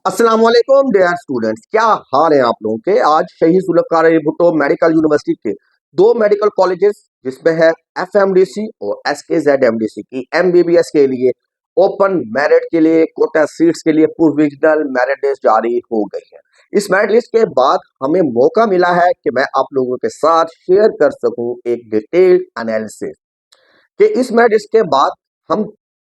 अस्सलाम वालेकुम dear students, क्या हाल है आप लोगों के। आज शहीद जुल्फ़िकार अली भुट्टो मेडिकल यूनिवर्सिटी के दो मेडिकल कॉलेजेस जिसमें है एफएमडीसी और एसकेजेडएमडीसी की एमबीबीएस के लिए ओपन मेरिट के लिए कोटा सीट्स के लिए प्रोविजनल मेरिट लिस्ट जारी हो गई है। इस मेरिट लिस्ट के बाद हमें मौका मिला है कि मैं आप लोगों के साथ शेयर कर सकूं एक डिटेल्ड एनालिसिस कि इस मेरिट लिस्ट के बाद हम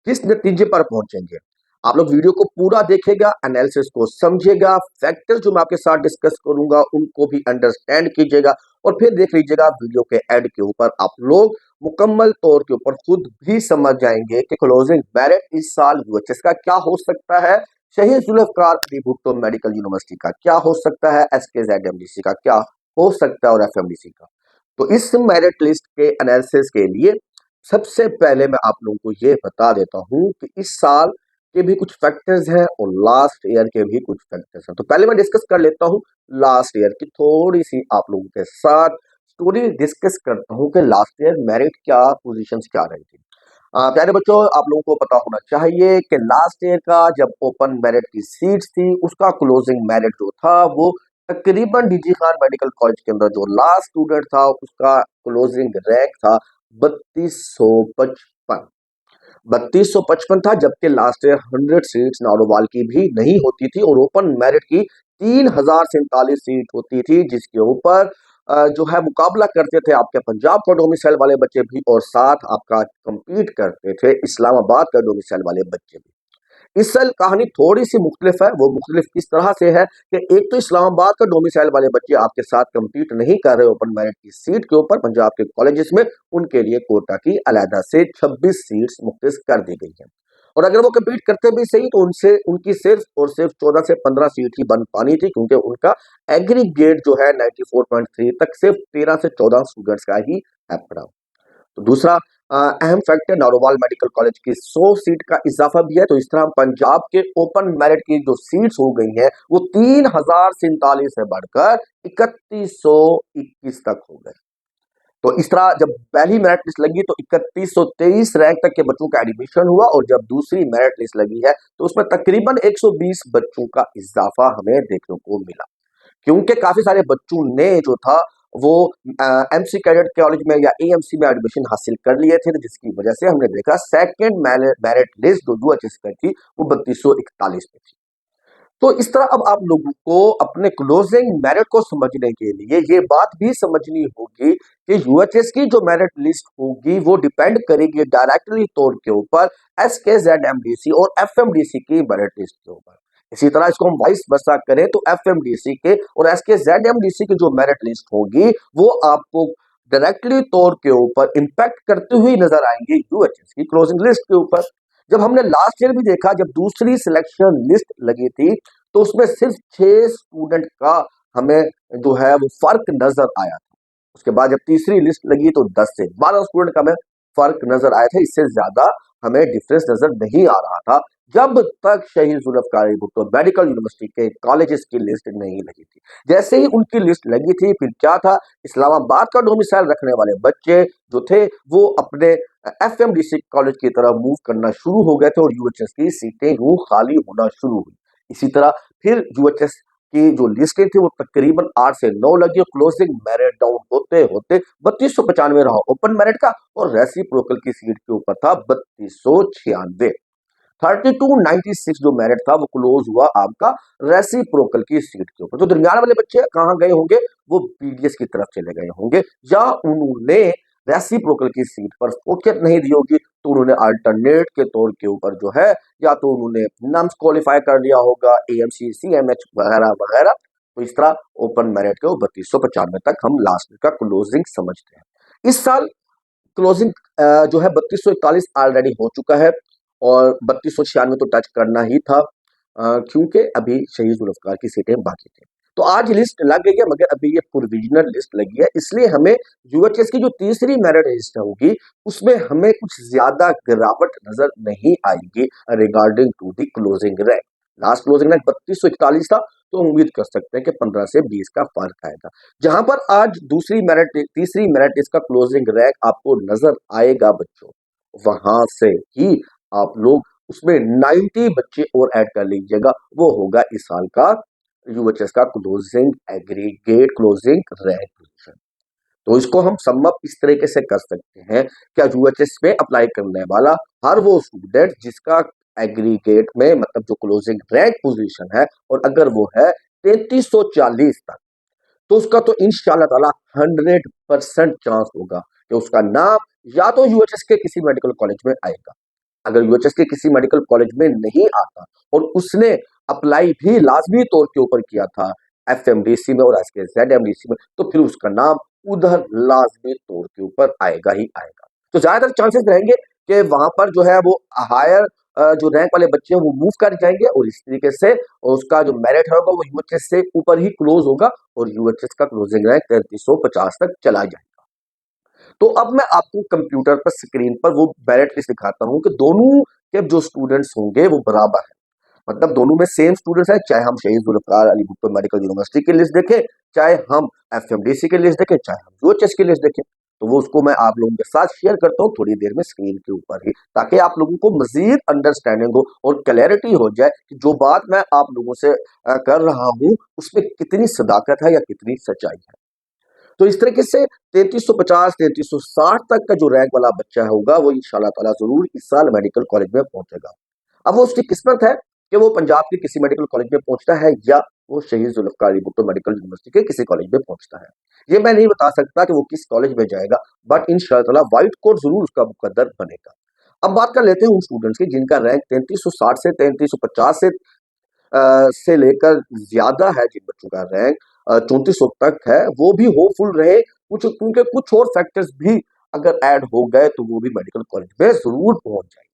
किस नतीजे पर पहुंचेंगे। आप लोग वीडियो को पूरा देखेगा, एनालिसिस को समझेगा, फैक्टर्स जो मैं आपके साथ डिस्कस करूंगा उनको भी अंडरस्टैंड कीजिएगा और फिर देख लीजिएगा वीडियो के एंड के ऊपर आप लोग मुकम्मल तौर के ऊपर खुद भी समझ जाएंगे कि क्लोजिंग मेरिट इस साल यूएचएस का क्या हो सकता है, शहीद जुल्फ़िकार अली भुट्टो मेडिकल यूनिवर्सिटी का क्या हो सकता है, एसकेजेडएमडीसी का क्या हो सकता है और एफएमडीसी का। तो इस मेरिट लिस्ट के एनालिसिस के लिए सबसे पहले मैं आप लोगों को ये बता देता हूं कि इस साल के भी कुछ फैक्टर्स हैं और लास्ट ईयर के भी कुछ फैक्टर्स हैं। तो पहले मैं डिस्कस कर लेता हूं लास्ट ईयर की थोड़ी सी आप लोगों के साथ स्टोरी डिस्कस करता हूं कि लास्ट ईयर मेरिट क्या पोजीशंस क्या रही थी। प्यारे बच्चों, आप लोगों को पता होना चाहिए कि लास्ट ईयर का जब ओपन मेरिट की सीट्स थी उसका क्लोजिंग मेरिट जो था वो तकरीबन डीजी खान मेडिकल कॉलेज के अंदर जो लास्ट स्टूडेंट था उसका क्लोजिंग रैंक था 3255। 3255 था, जबकि लास्ट ईयर 100 सीट्स नारोवाल की भी नहीं होती थी और ओपन मेरिट की 3047 सीट होती थी, जिसके ऊपर जो है मुकाबला करते थे आपके पंजाब का डोमिसाइल वाले बच्चे भी और साथ आपका compete करते थे इस्लामाबाद का डोमिसाइल वाले बच्चे भी। इस साल कहानी थोड़ी सी मुख्तलिफ है। वो मुख्तलिफ इस तरह से है कि एक तो इस्लामाबाद का डोमिसाइल वाले बच्चे आपके साथ compete नहीं कर रहे ओपन मेरिट की सीट के ऊपर पंजाब के कॉलेजेस में, उनके लिए कोटा की अलहदा से 26 सीट्स मुख्तस कर दी गई हैं। और अगर वो compete करते भी सही तो उनसे उनकी सिर्फ और सिर्फ 14 से 15 सीट ही बन पानी थी, क्योंकि उनका एग्रीगेट जो है 94.3 तक सिर्फ 13 से 14 स्टूडेंट्स का ही है पड़ा। तो दूसरा अहम फैक्टर नारोवाल मेडिकल कॉलेज की 100 सीट का इजाफा भी है। तो इस तरह पंजाब के ओपन मेरिट की जो सीट्स हो गई हैं वो 3047 से बढ़कर 3121 तक हो गए। तो इस तरह जब पहली मेरिट लिस्ट लगी तो 3123 रैंक तक के बच्चों का एडमिशन हुआ और जब दूसरी मेरिट लिस्ट लगी है तो उसमें तकरीबन 120 बच्चों का इजाफा हमें देखने को मिला, क्योंकि काफी सारे बच्चों ने जो था वो एमसी कैडेट कॉलेज में या एएमसी में एडमिशन हासिल कर लिए थे, जिसकी वजह से हमने देखा सेकंड मेरिट लिस्ट जो यूएचएस पर थी वो 3241 पे थी। तो इस तरह अब आप लोगों को अपने क्लोजिंग मेरिट को समझने के लिए ये बात भी समझनी होगी कि यूएचएस की जो मेरिट लिस्ट होगी वो डिपेंड करेगी डायरेक्टली तौर के ऊपर एसकेजेडएमडीसी और एफएमडीसी की मेरिट लिस्ट के ऊपर। इसी तरह इसको हम वाइस वर्सा करें तो एफएमडीसी के और एसकेजेडएमडीसी की जो मेरिट लिस्ट होगी वो आपको डायरेक्टली तौर के ऊपर इंपैक्ट करती हुई नजर आएंगे यूएचएस की क्लोजिंग लिस्ट के ऊपर। जब हमने लास्ट ईयर भी देखा, जब दूसरी सिलेक्शन लिस्ट लगी थी तो उसमें सिर्फ 6 स्टूडेंट का हमें जो है वो फर्क नजर आया था। उसके बाद जब तीसरी लिस्ट लगी तो 10 से 12 स्टूडेंट का हमें फर्क नजर आया था, इससे ज्यादा हमें डिफरेंस नजर नहीं आ रहा था जब तक शहीद जुल्फ़िकार अली भुट्टो मेडिकल यूनिवर्सिटी के कॉलेजेस की लिस्ट नहीं लगी थी। जैसे ही उनकी लिस्ट लगी थी फिर क्या था, इस्लामाबाद का डोमिसाइल रखने वाले बच्चे जो थे वो अपने एफएमडीसी कॉलेज की तरफ मूव करना शुरू हो गए थे और यूएचएस की सीटें यूं खाली होना शुरू हुई। इसी तरह फिर यूएचएस की जो लिस्टें थी वो तकरीबन 8 से 9 लगी और क्लोजिंग मेरिट डाउन होते होते 3295 रहा ओपन मेरिट का और रेसिप्रोकल की सीट के ऊपर था 3296। 3296 जो मेरिट था वो क्लोज हुआ आपका रेसिप्रोकल की सीट के ऊपर। तो दरमियान वाले बच्चे कहां गए होंगे, वो पीडीएस की तरफ चले गए होंगे या उन्होंने रेसिप्रोकल की सीट पर फोकस नहीं दी होगी तो उन्होंने अल्टरनेट के तौर के ऊपर जो है या तो उन्होंने नम्स क्वालिफाई कर लिया होगा एएमसी सीएमएच वगैरह वगैरह। तो इस तरह ओपन मेरिट के 3295 तक हम लास्ट का क्लोजिंग समझते हैं। इस साल क्लोजिंग जो है 3241 ऑलरेडी हो चुका है और 3296 तो टच करना ही था, क्योंकि अभी शहीद जुल्फ़िकार की सीटें बाकी थी। तो आज लिस्ट लग गई है मगर अभी ये प्रोविजनल लिस्ट लगी है, इसलिए हमें यूएचएस की जो तीसरी मेरिट लिस्ट होगी उसमें हमें कुछ ज्यादा गिरावट नजर नहीं आएगी regarding to the closing rank. Last closing rank 3241 था तो उम्मीद कर सकते हैं कि 15 से 20 का फर्क आएगा। जहां पर आज तीसरी मेरिट लिस्ट का क्लोजिंग रैंक आपको नजर आएगा बच्चों, वहां से ही आप लोग उसमें 90 बच्चे और ऐड कर लीजिएगा, वो होगा इस साल का यूएचएस का closing aggregate closing rank position. तो इसको हम सम अप इस तरीके से कर सकते हैं, क्या यूएचएस में अप्लाई करने वाला हर वो स्टूडेंट जिसका एग्रीगेट में मतलब जो क्लोजिंग रैंक पोजीशन है और अगर वो है 3340 तक, तो उसका तो इंशाल्लाह ताला 100% चांस होगा कि उसका नाम या तो यूएचएस के किसी मेडिकल कॉलेज में आएगा। अगर यूएचएस के किसी मेडिकल कॉलेज में नहीं आता और उसने अप्लाई भी लाजमी तौर के ऊपर किया था एफएमडीसी में और एसके जेडएमडीसी में, तो फिर उसका नाम उधर लाजमी तौर के ऊपर आएगा ही आएगा। तो ज्यादातर चांसेस रहेंगे कि वहां पर जो है वो हायर जो रैंक वाले बच्चे हैं वो मूव कर जाएंगे और इस तरीके से उसका जो मेरिट होगा वो यूएचएस से ऊपर ही क्लोज होगा और यूएचएस का क्लोजिंग रैंक 3350 तक चला जाएगा। तो अब मैं आपको कंप्यूटर पर स्क्रीन पर वो मेरिट लिस्ट दिखाता हूं कि दोनों के जो स्टूडेंट्स होंगे वो बराबर है, मतलब दोनों में सेम स्टूडेंट्स हैं, चाहे हम शहीद जुल्फकार अली भुट्टो मेडिकल यूनिवर्सिटी की लिस्ट देखें, चाहे हम एफएमडीसी की लिस्ट देखें, चाहे हम यूएचएस की लिस्ट देखें। तो वो उसको मैं आप लोगों के साथ शेयर करता हूँ थोड़ी देर में स्क्रीन के ऊपर ही, ताकि आप लोगों को मजीद अंडरस्टैंडिंग हो और क्लैरिटी हो जाए कि जो बात मैं आप लोगों से कर रहा हूँ उसमें कितनी सदाकत है या कितनी सच्चाई है। तो इस तरीके से 3350 3360 तक का जो रैंक वाला बच्चा होगा वो इंशाल्लाह ताला जरूर इस साल मेडिकल कॉलेज में पहुंचेगा। अब वो उसकी किस्मत है कि वो पंजाब के किसी मेडिकल कॉलेज में पहुंचता है या वो शहीद जुल्फकार अली भुट्टो मेडिकल यूनिवर्सिटी के किसी कॉलेज में पहुंचता है। ये मैं नहीं बता सकता कि वो किस कॉलेज में जाएगा, बट इंशाल्लाह ताला व्हाइट कोट जरूर उसका मुकद्दर बनेगा। अब बात कर लेते हैं उन स्टूडेंट्स की जिनका रैंक 3360 से 3350 से लेकर ज्यादा है, जिन बच्चों का रैंक 3400 तक है, वो भी होपफुल रहे कुछ, क्योंकि कुछ और फैक्टर्स भी अगर ऐड हो गए तो वो भी मेडिकल कॉलेज में जरूर पहुंच जाएंगे।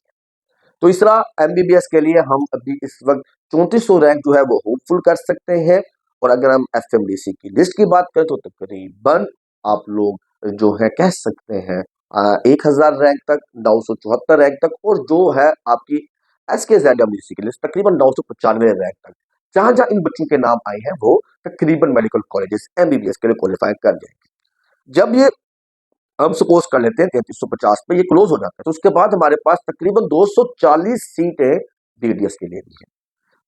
तो इस तरह एमबीबीएस के लिए हम अभी इस वक्त 3400 रैंक जो है वो होपफुल कर सकते हैं। और अगर हम एफएमडीसी की लिस्ट की बात करें तो तकरीबन आप लोग जो है कह सकते हैं 1000 रैंक तक, 974 रैंक तक, और जो है आपकी एसके जेडएमडीसी की लिस्ट तकरीबन 995 रैंक तक, जहां जहां इन बच्चों के नाम आए हैं वो तकरीबन मेडिकल कॉलेजेस एमबीबीएस के लिए क्वालिफाई कर जाएंगे। जब ये हम सपोज कर लेते हैं 3350 पे ये क्लोज हो जाता है, तो उसके बाद हमारे पास तकरीबन 240 सीटें बीडीएस के लिए भी है,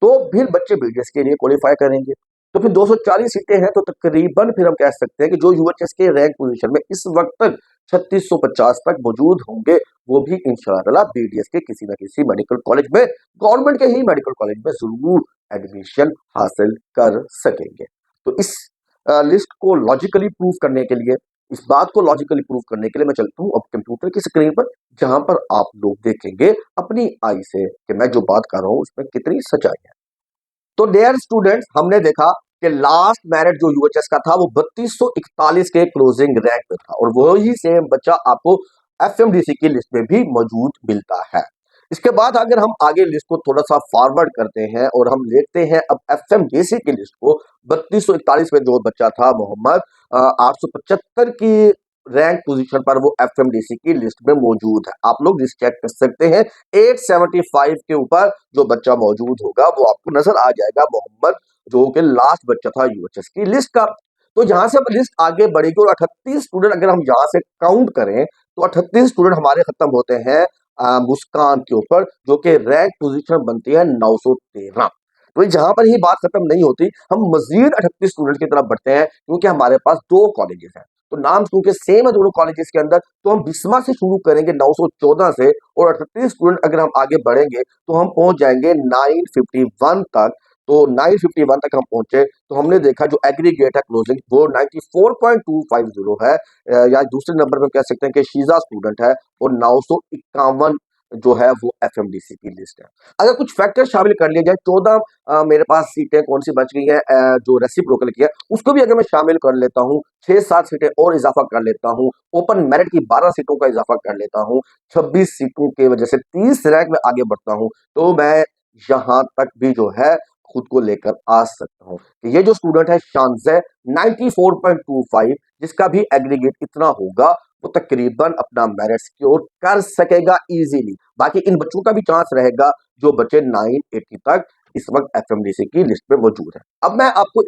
तो फिर बच्चे बीडीएस के लिए क्वालिफाई करेंगे। तो फिर 240 सीटें हैं, तो तकरीबन फिर हम कह सकते हैं कि जो यूएचएस के रैंक पोजीशन में इस वक्त तक 3650 तक मौजूद होंगे, वो भी इंशाअल्लाह बीडीएस के किसी ना किसी मेडिकल कॉलेज में, गवर्नमेंट के ही मेडिकल कॉलेज में जरूर एडमिशन हासिल कर सकेंगे। तो इस लिस्ट को लॉजिकली प्रूव करने के लिए, इस बात को लॉजिकली प्रूव करने के लिए मैं चलता हूँ अब कंप्यूटर की स्क्रीन पर, जहां पर आप लोग देखेंगे अपनी आई से कि मैं जो बात कर रहा हूं उसमें कितनी सच्चाई है। तो डियर स्टूडेंट्स, हमने देखा कि लास्ट मेरिट जो यूएचएस का था वो 3241 के क्लोजिंग रैंक पे था, और वही सेम बच्चा आपको एफएमडीसी की लिस्ट में भी मौजूद मिलता है। इसके बाद अगर हम आगे लिस्ट को थोड़ा सा फॉरवर्ड करते हैं और हम देखते हैं अब एफएमडीसी की लिस्ट को, 3241 में जो बच्चा था मोहम्मद 875 की रैंक पोजीशन पर वो एफएमडीसी की लिस्ट में मौजूद है। आप लोग लिस्ट चेक कर सकते हैं, 875 के ऊपर जो बच्चा मौजूद होगा वो आपको नजर आ जाएगा, मोहम्मद, जो कि लास्ट बच्चा था यूएचएस की लिस्ट का। तो यहां से लिस्ट आगे बढ़ेगी और 38 स्टूडेंट अगर हम यहां से काउंट करें तो 38 स्टूडेंट हमारे खत्म होते हैं मुस्कान के ऊपर, जो कि रैंक पोजीशन बनती है 913। तो जहां पर ही बात खत्म नहीं होती, हम मजीद 38 स्टूडेंट की तरफ बढ़ते हैं, क्योंकि हमारे पास दो कॉलेजेस हैं, तो नाम क्योंकि सेम है दोनों कॉलेजेस के अंदर, तो हम बिस्मा से शुरू करेंगे 914 से, और 38 स्टूडेंट अगर हम आगे बढ़ेंगे तो हम पहुंच जाएंगे 951 तक। तो 951 तक हम पहुंचे तो हमने देखा जो एग्रीगेट है क्लोजिंग वो 94.250 है, या दूसरे नंबर पे कह सकते हैं कि शीजा स्टूडेंट है, और 951 जो है वो एफएमडीसी की लिस्ट है। अगर कुछ फैक्टर शामिल कर लिए जाए, 14 मेरे पास सीटें कौन सी बच गई हैं जो रेसिप्रोकल की है, उसको भी अगर मैं शामिल कर लेता हूँ, 6-7 सीटें और इजाफा कर लेता हूँ, ओपन मेरिट की 12 सीटों का इजाफा कर लेता हूँ, 26 सीटों की वजह से 30 रैंक में आगे बढ़ता हूँ, तो मैं यहां तक भी जो है खुद को लेकर आ सकता हूँ। ये जो स्टूडेंट है शानजे 94.25, जिसका भी एग्रीगेट इतना होगा, वो तकरीबन अपना मेरिट सिक्योर कर सकेगा इजीली। बाकी इन बच्चों का भी चांस रहेगा जो बच्चे 980 तक इस वक्त एफएमडीसी की लिस्ट में मौजूद है। अब मैं आपको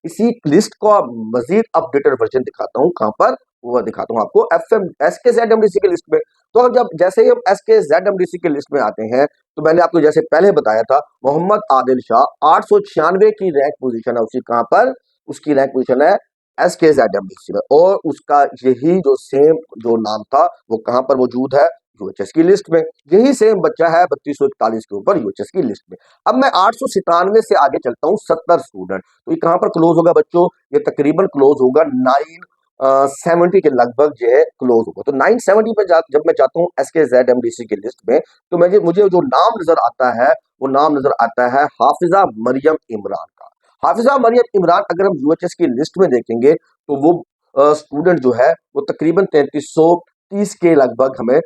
इसी लिस्ट का मजीद अपडेटेड वर्जन दिखाता हूँ, कहां पर वो दिखाता हूँ आपको एफएम एसके जेडएमडीसी की लिस्ट में। तो अब जब जैसे ही हम SKZMDC की लिस्ट में आते हैं, तो मैंने आपको जैसे पहले बताया था, मोहम्मद आदिल शाह 896 की रैंक पोजीशन है उसकी, कहां पर उसकी रैंक पोजीशन है SKZMDC में, और उसका यही जो सेम जो नाम था वो कहां पर मौजूद है, यूएचएस की लिस्ट में। यही सेम बच्चा है 3241 के ऊपर यूएचएस की लिस्ट में। अब मैं 897 से आगे चलता हूँ, 70 स्टूडेंट, तो ये कहां पर क्लोज होगा बच्चों, ये तकरीबन क्लोज होगा 970 के लगभग जो है क्लोज होगा। तो 970 पे जब मैं जाता हूँ SKZMDC की लिस्ट में, तो मुझे जो नाम नजर आता है वो नाम नजर आता है हाफिजा मरियम इमरान का। हाफिजा मरियम इमरान अगर हम यूएचएस की लिस्ट में देखेंगे, तो वो स्टूडेंट जो है वो तकरीबन 3330 के लगभग हमें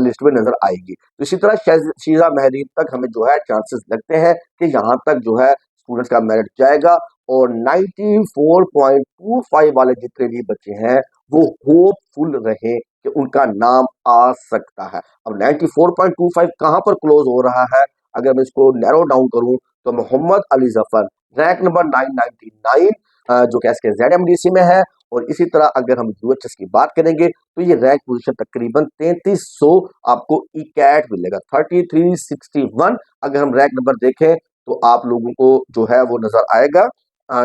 लिस्ट में नजर आएगी। तो इसी तरह शीजा महरीन तक हमें जो है चांसेस लगते हैं कि यहाँ तक जो है स्टूडेंट्स का मेरिट जाएगा, और 94.25 वाले जितने भी बच्चे हैं वो होपफुल रहे कि उनका नाम आ सकता है। अब 94.25 कहां पर क्लोज हो रहा है, अगर मैं इसको नैरो डाउन करूं, तो मोहम्मद अली जफर रैंक नंबर 999 जो कि SKZMDC में है। और इसी तरह अगर हम यूएचएस की बात करेंगे, तो ये रैंक पोजीशन तकरीबन 3300 आपको इकैट मिलेगा, 3361 अगर हम रैंक नंबर देखें तो आप लोगों को जो है वो नजर आएगा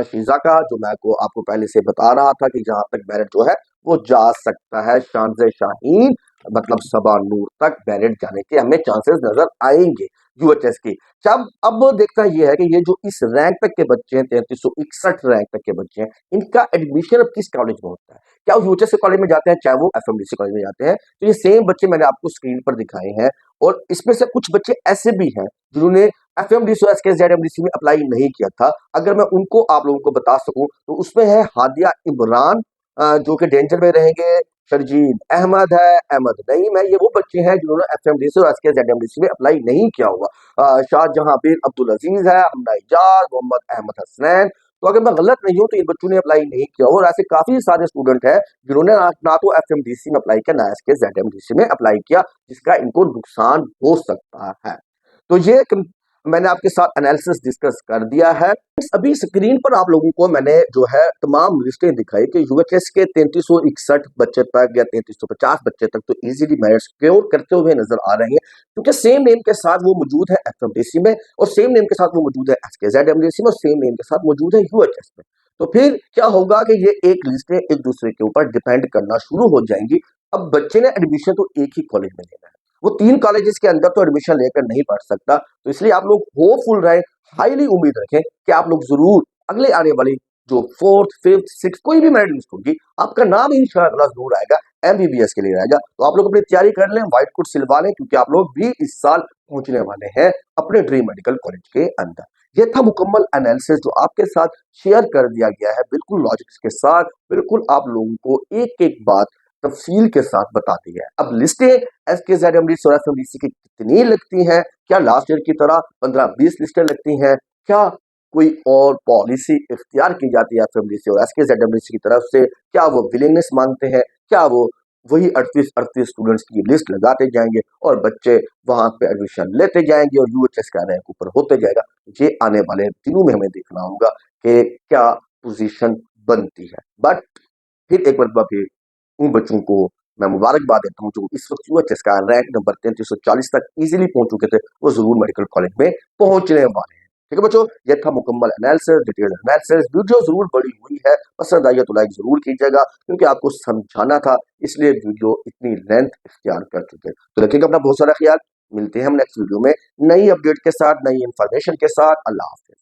शीजा का, जो मैं को आपको पहले से बता रहा था कि जहां तक मेरिट जो है वो जा सकता है, शानजे शाहीन मतलब सबा नूर तक मेरिट जाने के हमें चांसेस नजर आएंगे यूएचएस की। जब अब देखना यह है कि ये जो इस रैंक तक के बच्चे हैं, 3361 रैंक तक के बच्चे हैं, इनका एडमिशन अब किस कॉलेज में होता है, क्या वो यूएचएस के कॉलेज में जाते हैं, चाहे वो एफएमडीसी कॉलेज में जाते हैं। तो ये सेम बच्चे मैंने आपको स्क्रीन पर दिखाए हैं, और इसमें से कुछ बच्चे ऐसे भी हैं जिन्होंने एफएमडीसी और SKZMDC में अप्लाई नहीं किया था। अगर मैं उनको आप लोगों को बता सकूं, तो उसमें है हादिया इमरान जो कि डेंजर में रहेंगे, शर्जील अहमद है, अहमद नईम है, ये वो बच्चे हैं जिन्होंने एफएमडीसी और SKZMDC में अप्लाई नहीं किया हुआ। शाहजहां अब्दुल अजीज है, हमना इजाज, मोहम्मद अहमद हसनैन। तो अगर मैं गलत नहीं हूं तो इन बच्चों ने अप्लाई नहीं किया, और ऐसे काफी सारे स्टूडेंट हैं जिन्होंने ना तो एफएमडीसी में अप्लाई किया, ना SKZMDC में अप्लाई किया, जिसका इनको नुकसान हो सकता है। तो ये मैंने आपके साथ एनालिसिस डिस्कस कर दिया है। अभी स्क्रीन पर आप लोगों को मैंने जो है तमाम लिस्टें दिखाई कि यूएचएस के 3361 बच्चे तक या 3350 बच्चे तक तो इजीली मेरिट सिक्योर करते हुए नजर आ रहे हैं, क्योंकि सेम नेम के साथ वो मौजूद है एफएमडीसी में, और सेम नेम के साथ वो मौजूद है SKZMDC में, और सेम नेम के साथ मौजूद है यूएचएस में। तो फिर क्या होगा कि ये एक लिस्टें एक दूसरे के ऊपर डिपेंड करना शुरू हो जाएंगी। अब बच्चे ने एडमिशन तो एक ही कॉलेज में लेना है, वो 3 कॉलेजेस के अंदर तो एडमिशन लेकर नहीं पढ़ सकता। तो इसलिए आप लोग होपफुल रहे, हाईली उम्मीद रखें कि आप लोग जरूर अगले आने वाली जो 4th 5th 6th कोई भी मेरिट लिस्ट होगी, आपका नाम इंशाअल्लाह जरूर आएगा, एमबीबीएस के लिए आएगा। तो आप लोग अपनी तैयारी कर लें, व्हाइट कोट सिलवा लें, क्योंकि आप लोग भी इस साल पहुंचने वाले हैं अपने ड्रीम मेडिकल कॉलेज के अंदर। यह था मुकम्मल एनालिसिस जो आपके साथ शेयर कर दिया गया है, बिल्कुल लॉजिक्स के साथ, बिल्कुल आप लोगों को एक एक बात तफसील के साथ बता दी है। अब लिस्टें SKZMDC और FMDC की कितनी लगती हैं, क्या लास्ट ईयर की तरह 15-20 लिस्टें लगती हैं, क्या कोई और पॉलिसी इख्तियार की जाती है FMDC और SKZMDC की तरफ से, क्या वो विलिंगनेस मांगते हैं, क्या वो वही 38 स्टूडेंट्स की लिस्ट लगाते जाएंगे और बच्चे वहां पे एडमिशन लेते जाएंगे और यूएचएस का रैंक ऊपर होते जाएगा। ये आने वाले दिनों में हमें देखना होगा कि क्या पोजीशन बनती है। बट फिर एक बार फिर उन बच्चों को मैं मुबारकबाद देता हूँ जो इस वक्त यूएचएस का रैंक नंबर 3340 तक इजीली पहुंच चुके थे, वो जरूर मेडिकल कॉलेज में पहुंचने वाले हैं। ठीक है बच्चों, यह था मुकम्मल एनालिसिस, डिटेल एनालिसिस। वीडियो जरूर बड़ी हुई है, पसंद आई है तो लाइक जरूर कीजिएगा, क्योंकि आपको समझाना था, इसलिए वीडियो इतनी लेंथ इख्तियार कर चुके। तो रखिएगा अपना बहुत सारा ख्याल, मिलते हैं हम नेक्स्ट वीडियो में नई अपडेट के साथ, नई इंफॉर्मेशन के साथ। अल्लाह हाफिज।